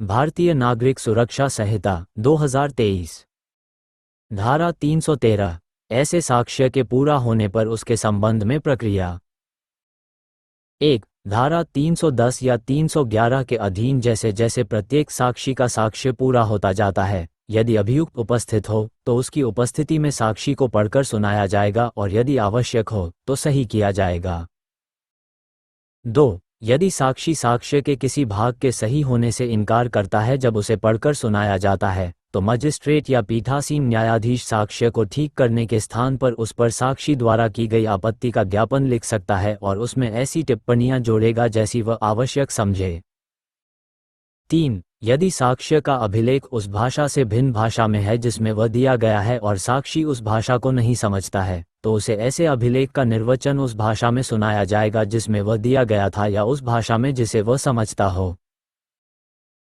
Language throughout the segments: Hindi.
भारतीय नागरिक सुरक्षा संहिता 2023 धारा 313 ऐसे साक्ष्य के पूरा होने पर उसके संबंध में प्रक्रिया। 1. धारा 310 या 311 के अधीन जैसे जैसे प्रत्येक साक्षी का साक्ष्य पूरा होता जाता है, यदि अभियुक्त उपस्थित हो तो उसकी उपस्थिति में साक्षी को पढ़कर सुनाया जाएगा और यदि आवश्यक हो तो सही किया जाएगा। 2. यदि साक्षी साक्ष्य के किसी भाग के सही होने से इनकार करता है जब उसे पढ़कर सुनाया जाता है, तो मजिस्ट्रेट या पीठासीन न्यायाधीश साक्ष्य को ठीक करने के स्थान पर उस पर साक्षी द्वारा की गई आपत्ति का ज्ञापन लिख सकता है और उसमें ऐसी टिप्पणियां जोड़ेगा जैसी वह आवश्यक समझे। 3. यदि साक्ष्य का अभिलेख उस भाषा से भिन्न भाषा में है जिसमें वह दिया गया है और साक्षी उस भाषा को नहीं समझता है, तो उसे ऐसे अभिलेख का निर्वचन उस भाषा में सुनाया जाएगा जिसमें वह दिया गया था या उस भाषा में जिसे वह समझता हो।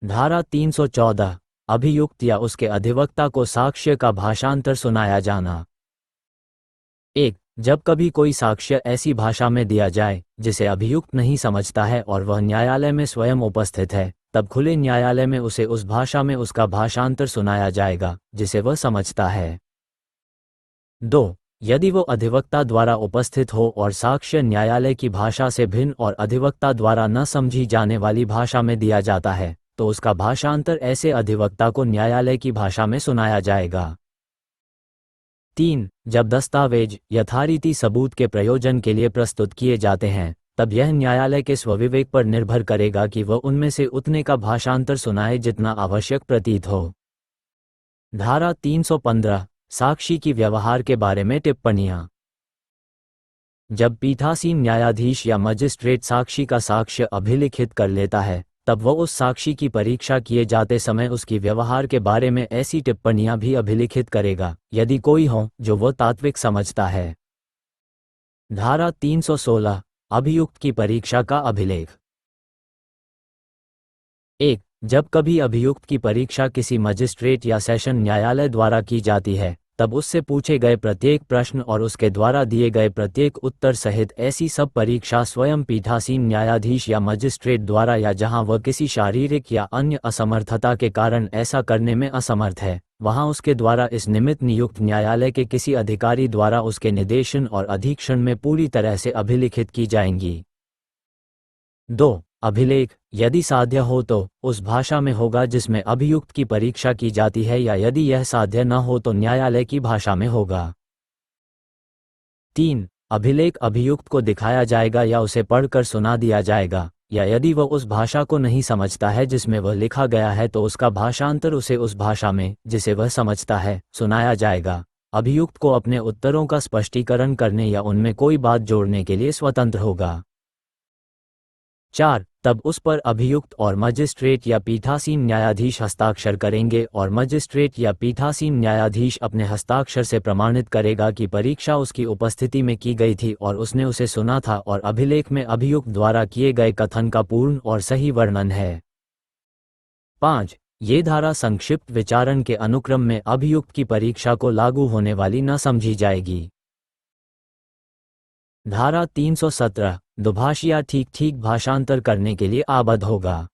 धारा 314 अभियुक्त या उसके अधिवक्ता को साक्ष्य का भाषांतर सुनाया जाना। 1. जब कभी कोई साक्ष्य ऐसी भाषा में दिया जाए जिसे अभियुक्त नहीं समझता है और वह न्यायालय में स्वयं उपस्थित है, तब खुले न्यायालय में उसे उस भाषा में उसका भाषांतर सुनाया जाएगा जिसे वह समझता है। 2. यदि वो अधिवक्ता द्वारा उपस्थित हो और साक्ष्य न्यायालय की भाषा से भिन्न और अधिवक्ता द्वारा न समझी जाने वाली भाषा में दिया जाता है, तो उसका भाषांतर ऐसे अधिवक्ता को न्यायालय की भाषा में सुनाया जाएगा। 3. जब दस्तावेज यथारीति सबूत के प्रयोजन के लिए प्रस्तुत किए जाते हैं, तब यह न्यायालय के स्वविवेक पर निर्भर करेगा कि वह उनमें से उतने का भाषांतर सुनाए जितना आवश्यक प्रतीत हो। धारा 315 साक्षी की व्यवहार के बारे में टिप्पणियां। जब पीठासीन न्यायाधीश या मजिस्ट्रेट साक्षी का साक्ष्य अभिलिखित कर लेता है, तब वह उस साक्षी की परीक्षा किए जाते समय उसकी व्यवहार के बारे में ऐसी टिप्पणियां भी अभिलिखित करेगा, यदि कोई हो जो वह तात्विक समझता है। धारा 316 अभियुक्त की परीक्षा का अभिलेख। 1. जब कभी अभियुक्त की परीक्षा किसी मजिस्ट्रेट या सेशन न्यायालय द्वारा की जाती है, तब उससे पूछे गए प्रत्येक प्रश्न और उसके द्वारा दिए गए प्रत्येक उत्तर सहित ऐसी सब परीक्षा स्वयं पीठासीन न्यायाधीश या मजिस्ट्रेट द्वारा या जहां वह किसी शारीरिक या अन्य असमर्थता के कारण ऐसा करने में असमर्थ है, वहां उसके द्वारा इस निमित्त नियुक्त न्यायालय के किसी अधिकारी द्वारा उसके निर्देशन और अधीक्षण में पूरी तरह से अभिलिखित की जाएंगी। 2. अभिलेख यदि साध्य हो तो उस भाषा में होगा जिसमें अभियुक्त की परीक्षा की जाती है, या यदि यह साध्य न हो तो न्यायालय की भाषा में होगा। 3. अभिलेख अभियुक्त को दिखाया जाएगा या उसे पढ़कर सुना दिया जाएगा, या यदि वह उस भाषा को नहीं समझता है जिसमें वह लिखा गया है तो उसका भाषांतर उसे उस भाषा में जिसे वह समझता है सुनाया जाएगा। अभियुक्त को अपने उत्तरों का स्पष्टीकरण करने या उनमें कोई बात जोड़ने के लिए स्वतंत्र होगा। 4. तब उस पर अभियुक्त और मजिस्ट्रेट या पीठासीन न्यायाधीश हस्ताक्षर करेंगे और मजिस्ट्रेट या पीठासीन न्यायाधीश अपने हस्ताक्षर से प्रमाणित करेगा कि परीक्षा उसकी उपस्थिति में की गई थी और उसने उसे सुना था और अभिलेख में अभियुक्त द्वारा किए गए कथन का पूर्ण और सही वर्णन है। 5. ये धारा संक्षिप्त विचारण के अनुक्रम में अभियुक्त की परीक्षा को लागू होने वाली न समझी जाएगी। धारा 317 दुभाषिया ठीक भाषांतर करने के लिए आबद्ध होगा।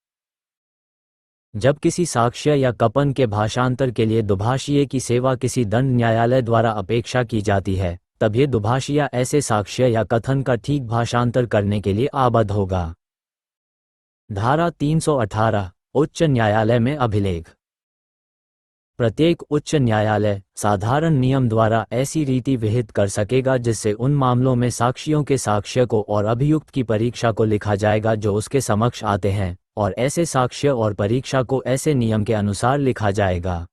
जब किसी साक्ष्य या कपन के भाषांतर के लिए दुभाषिये की सेवा किसी दंड न्यायालय द्वारा अपेक्षा की जाती है, तब ये दुभाषिया ऐसे साक्ष्य या कथन का ठीक भाषांतर करने के लिए आबद्ध होगा। धारा 318 उच्च न्यायालय में अभिलेख। प्रत्येक उच्च न्यायालय साधारण नियम द्वारा ऐसी रीति विहित कर सकेगा जिससे उन मामलों में साक्षियों के साक्ष्य को और अभियुक्त की परीक्षा को लिखा जाएगा जो उसके समक्ष आते हैं, और ऐसे साक्ष्य और परीक्षा को ऐसे नियम के अनुसार लिखा जाएगा।